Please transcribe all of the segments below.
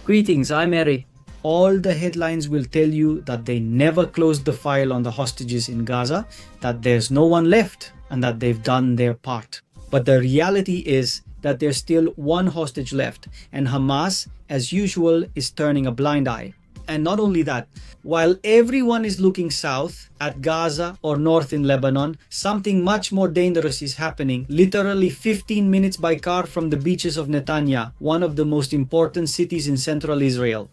Greetings, I'm Eri. All the headlines will tell you that they never closed the file on the hostages in Gaza, that there's no one left, and that they've done their part. But the reality is that there's still one hostage left, and Hamas, as usual, is turning a blind eye. And not only that, while everyone is looking south at Gaza or north in Lebanon, something much more dangerous is happening literally 15 minutes by car from the beaches of Netanya, one of the most important cities in central Israel.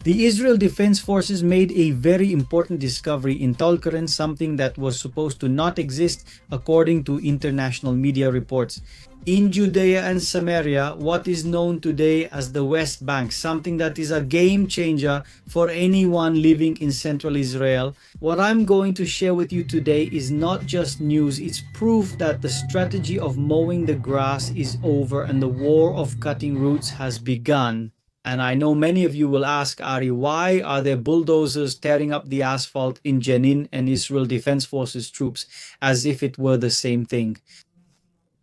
The Israel Defense Forces made a very important discovery in Tulkarem, something that was supposed to not exist according to international media reports. In Judea and Samaria, what is known today as the West Bank, something that is a game changer for anyone living in central Israel. What I'm going to share with you today is not just news, it's proof that the strategy of mowing the grass is over and the war of cutting roots has begun. And I know many of you will ask, Ari, why are there bulldozers tearing up the asphalt in Jenin and Israel Defense Forces troops as if it were the same thing?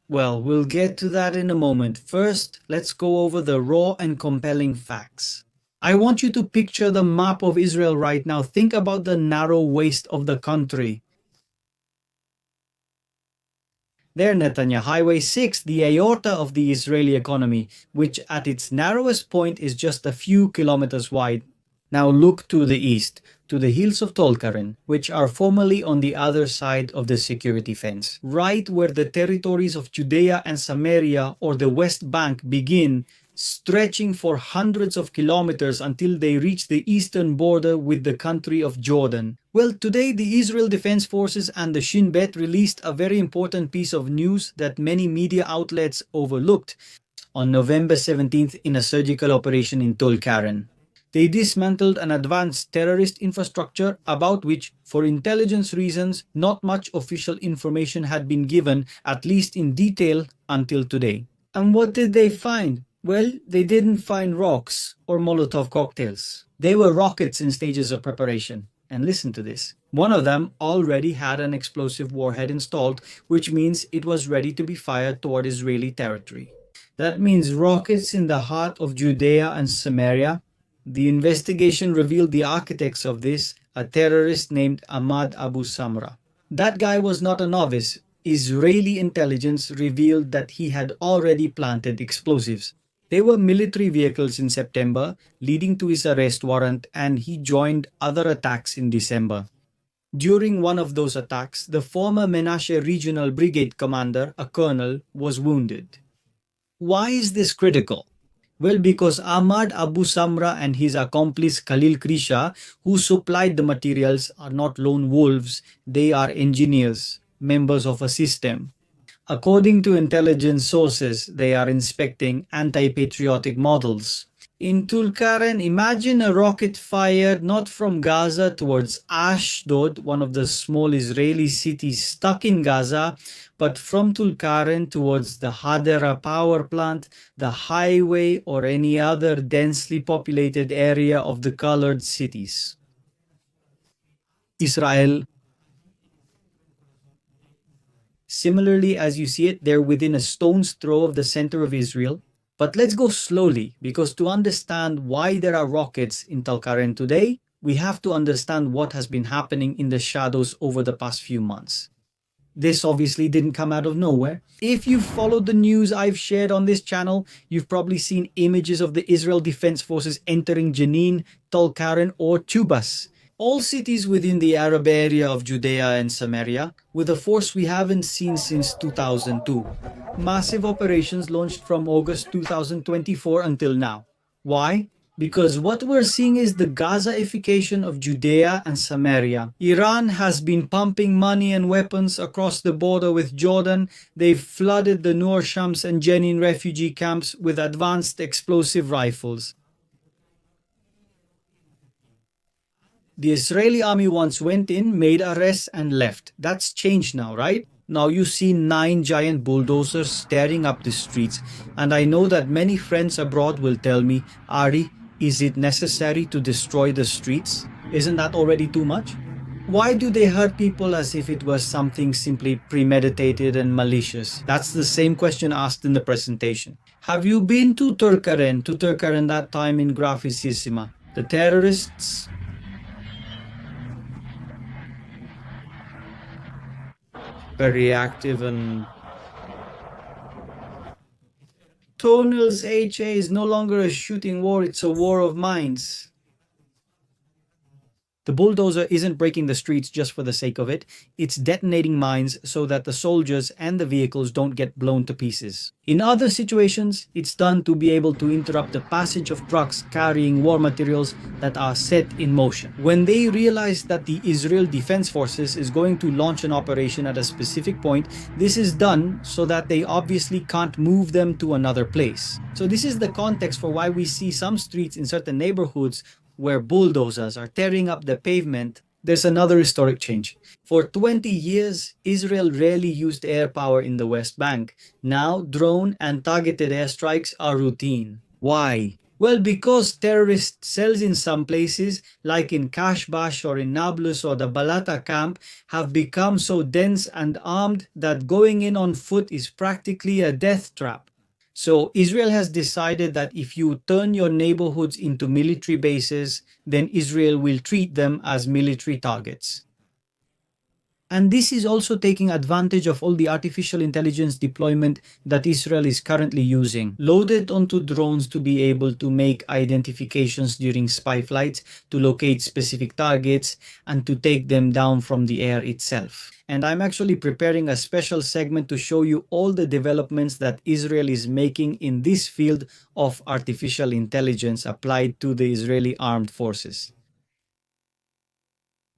Well, we'll get to that in a moment. First, let's go over the raw and compelling facts. I want you to picture the map of Israel right now. Think about the narrow waist of the country. There, Netanya, Highway 6, the aorta of the Israeli economy, which at its narrowest point is just a few kilometers wide. Now look to the east, to the hills of Tulkarem, which are formerly on the other side of the security fence. Right where the territories of Judea and Samaria or the West Bank begin, stretching for hundreds of kilometers until they reach the eastern border with the country of Jordan. Well, today the Israel Defense Forces and the Shin Bet released a very important piece of news that many media outlets overlooked on November 17th in a surgical operation in Tulkarem. They dismantled an advanced terrorist infrastructure about which, for intelligence reasons, not much official information had been given, at least in detail, until today. And what did they find? Well, they didn't find rocks or Molotov cocktails. They were rockets in stages of preparation. And listen to this. One of them already had an explosive warhead installed, which means it was ready to be fired toward Israeli territory. That means rockets in the heart of Judea and Samaria. The investigation revealed the architects of this, a terrorist named Ahmad Abu Samra. That guy was not a novice. Israeli intelligence revealed that he had already planted explosives. They were military vehicles in September, leading to his arrest warrant, and he joined other attacks in December. During one of those attacks, the former Menashe Regional Brigade commander, a colonel, was wounded. Why is this critical? Well, because Ahmad Abu Samra and his accomplice Khalil Krisha, who supplied the materials, are not lone wolves, they are engineers, members of a system. According to intelligence sources, they are inspecting anti-patriotic models. In Tulkarem, imagine a rocket fired not from Gaza towards Ashdod, one of the small Israeli cities stuck in Gaza, but from Tulkarem towards the Hadera power plant, the highway, or any other densely populated area of the colored cities. Israel. Similarly, as you see it, they're within a stone's throw of the center of Israel. But let's go slowly, because to understand why there are rockets in Tulkarem today, we have to understand what has been happening in the shadows over the past few months. This obviously didn't come out of nowhere. If you've followed the news I've shared on this channel, you've probably seen images of the Israel Defense Forces entering Jenin, Tulkarem, or Tubas. All cities within the Arab area of Judea and Samaria, with a force we haven't seen since 2002. Massive operations launched from August 2024 until now. Why? Because what we're seeing is the Gazaification of Judea and Samaria. Iran has been pumping money and weapons across the border with Jordan. They've flooded the Nur Shams and Jenin refugee camps with advanced explosive rifles. The Israeli army once went in, made arrests and left. That's changed now, right? Now you see 9 giant bulldozers tearing up the streets. And I know that many friends abroad will tell me, Ari, is it necessary to destroy the streets? Isn't that already too much? Why do they hurt people as if it was something simply premeditated and malicious? That's the same question asked in the presentation. Have you been to Turkaren that time in Grafisissima? The terrorists? Very active and Tonal's HA is no longer a shooting war, it's a war of minds. The bulldozer isn't breaking the streets just for the sake of it, it's detonating mines so that the soldiers and the vehicles don't get blown to pieces. In other situations, it's done to be able to interrupt the passage of trucks carrying war materials that are set in motion. When they realize that the Israel Defense Forces is going to launch an operation at a specific point, this is done so that they obviously can't move them to another place. So this is the context for why we see some streets in certain neighborhoods where bulldozers are tearing up the pavement. There's another historic change. For 20 years, Israel rarely used air power in the West Bank. Now, drone and targeted airstrikes are routine. Why? Well, because terrorist cells in some places, like in Kashbash or in Nablus or the Balata camp, have become so dense and armed that going in on foot is practically a death trap. So Israel has decided that if you turn your neighborhoods into military bases, then Israel will treat them as military targets. And this is also taking advantage of all the artificial intelligence deployment that Israel is currently using, loaded onto drones to be able to make identifications during spy flights, to locate specific targets, and to take them down from the air itself. And I'm actually preparing a special segment to show you all the developments that Israel is making in this field of artificial intelligence applied to the Israeli armed forces.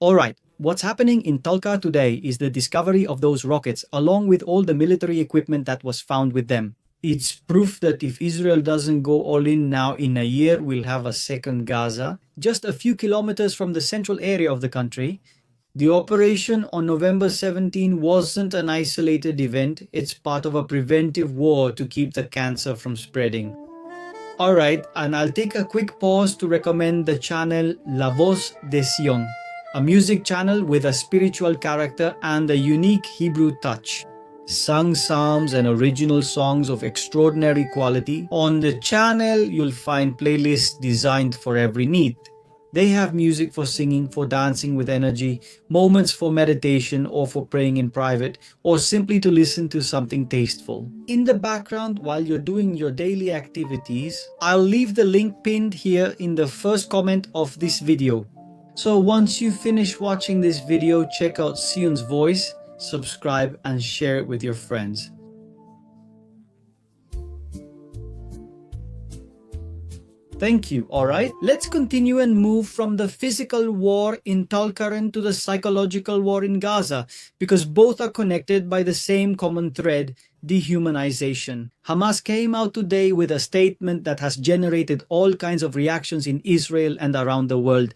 Alright, what's happening in Tulkar today is the discovery of those rockets along with all the military equipment that was found with them. It's proof that if Israel doesn't go all in now, in a year we'll have a second Gaza, just a few kilometers from the central area of the country. The operation on November 17 wasn't an isolated event, it's part of a preventive war to keep the cancer from spreading. Alright, and I'll take a quick pause to recommend the channel La Voz de Sion, a music channel with a spiritual character and a unique Hebrew touch. Sung psalms and original songs of extraordinary quality. On the channel, you'll find playlists designed for every need. They have music for singing, for dancing with energy, moments for meditation or for praying in private, or simply to listen to something tasteful. In the background, while you're doing your daily activities, I'll leave the link pinned here in the first comment of this video. So once you finish watching this video, check out Sion's voice, subscribe and share it with your friends. Thank you, alright? Let's continue and move from the physical war in Tulkarem to the psychological war in Gaza, because both are connected by the same common thread, dehumanization. Hamas came out today with a statement that has generated all kinds of reactions in Israel and around the world.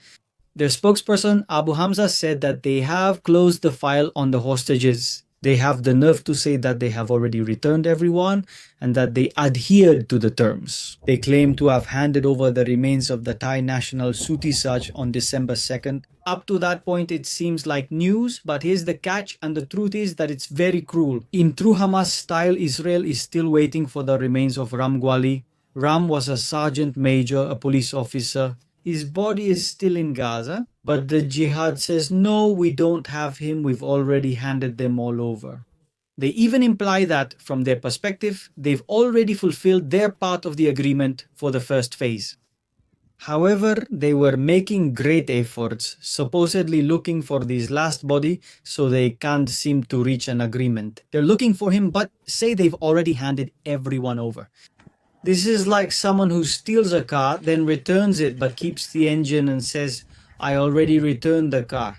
Their spokesperson, Abu Hamza, said that they have closed the file on the hostages. They have the nerve to say that they have already returned everyone and that they adhered to the terms. They claim to have handed over the remains of the Thai national Suti Saj on December 2nd. Up to that point, it seems like news, but here's the catch, and the truth is that it's very cruel. In true Hamas style, Israel is still waiting for the remains of Ram Gwali. Ram was a sergeant major, a police officer. His body is still in Gaza, but the jihad says, no, we don't have him, we've already handed them all over. They even imply that, from their perspective, they've already fulfilled their part of the agreement for the first phase. However, they were making great efforts, supposedly looking for this last body, so they can't seem to reach an agreement. They're looking for him, but say they've already handed everyone over. This is like someone who steals a car, then returns it but keeps the engine and says, I already returned the car.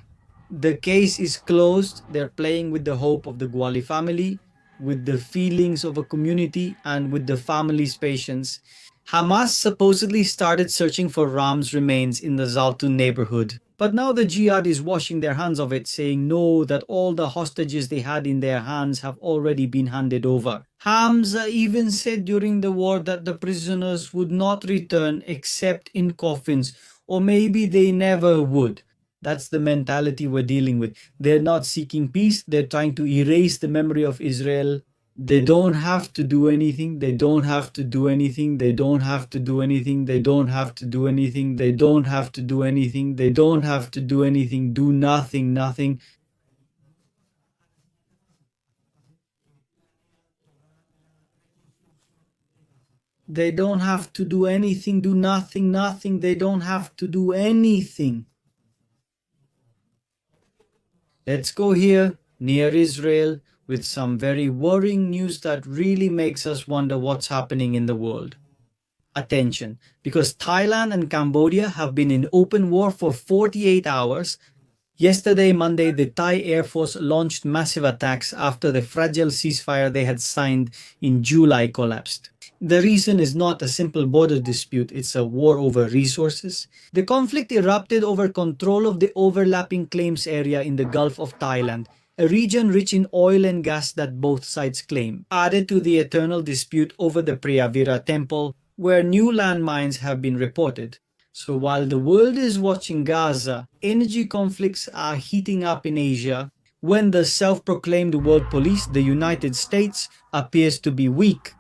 The case is closed. They're playing with the hope of the Gwali family, with the feelings of a community, and with the family's patience. Hamas supposedly started searching for Ram's remains in the Zaltun neighborhood. But now the jihad is washing their hands of it, saying no, that all the hostages they had in their hands have already been handed over. Hamza even said during the war that the prisoners would not return except in coffins, or maybe they never would. That's the mentality we're dealing with. They're not seeking peace, they're trying to erase the memory of Israel They don't have to do anything. They don't have to do anything. They don't have to do anything. They don't have to do anything. They don't have to do anything. They don't have to do anything. Do nothing, nothing. They don't have to do anything. Do nothing, nothing. They don't have to do anything. Let's go here, near Israel, with some very worrying news that really makes us wonder what's happening in the world. Attention, because Thailand and Cambodia have been in open war for 48 hours. Yesterday, Monday, the Thai Air Force launched massive attacks after the fragile ceasefire they had signed in July collapsed. The reason is not a simple border dispute, it's a war over resources. The conflict erupted over control of the overlapping claims area in the Gulf of Thailand, a region rich in oil and gas that both sides claim, added to the eternal dispute over the Priyavira temple, where new landmines have been reported. So while the world is watching Gaza, energy conflicts are heating up in Asia, when the self-proclaimed world police, the United States, appears to be weak.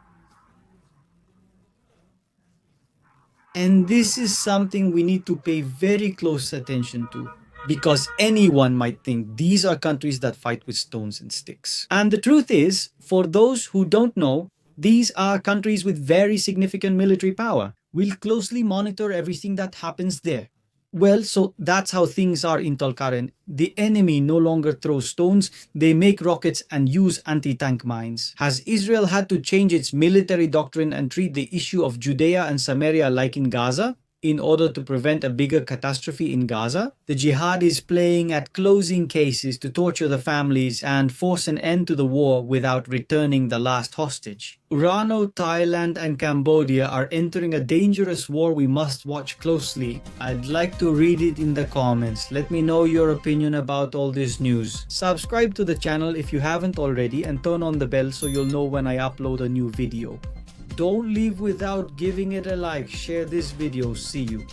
And this is something we need to pay very close attention to, because anyone might think these are countries that fight with stones and sticks. And the truth is, for those who don't know, these are countries with very significant military power. We'll closely monitor everything that happens there. Well, so that's how things are in Tolkaren. The enemy no longer throws stones, they make rockets and use anti-tank mines. Has Israel had to change its military doctrine and treat the issue of Judea and Samaria like in Gaza, in order to prevent a bigger catastrophe in Gaza? The jihad is playing at closing cases to torture the families and force an end to the war without returning the last hostage. Urano, Thailand and Cambodia are entering a dangerous war we must watch closely. I'd like to read it in the comments. Let me know your opinion about all this news. Subscribe to the channel if you haven't already and turn on the bell so you'll know when I upload a new video. Don't leave without giving it a like. Share this video. See you.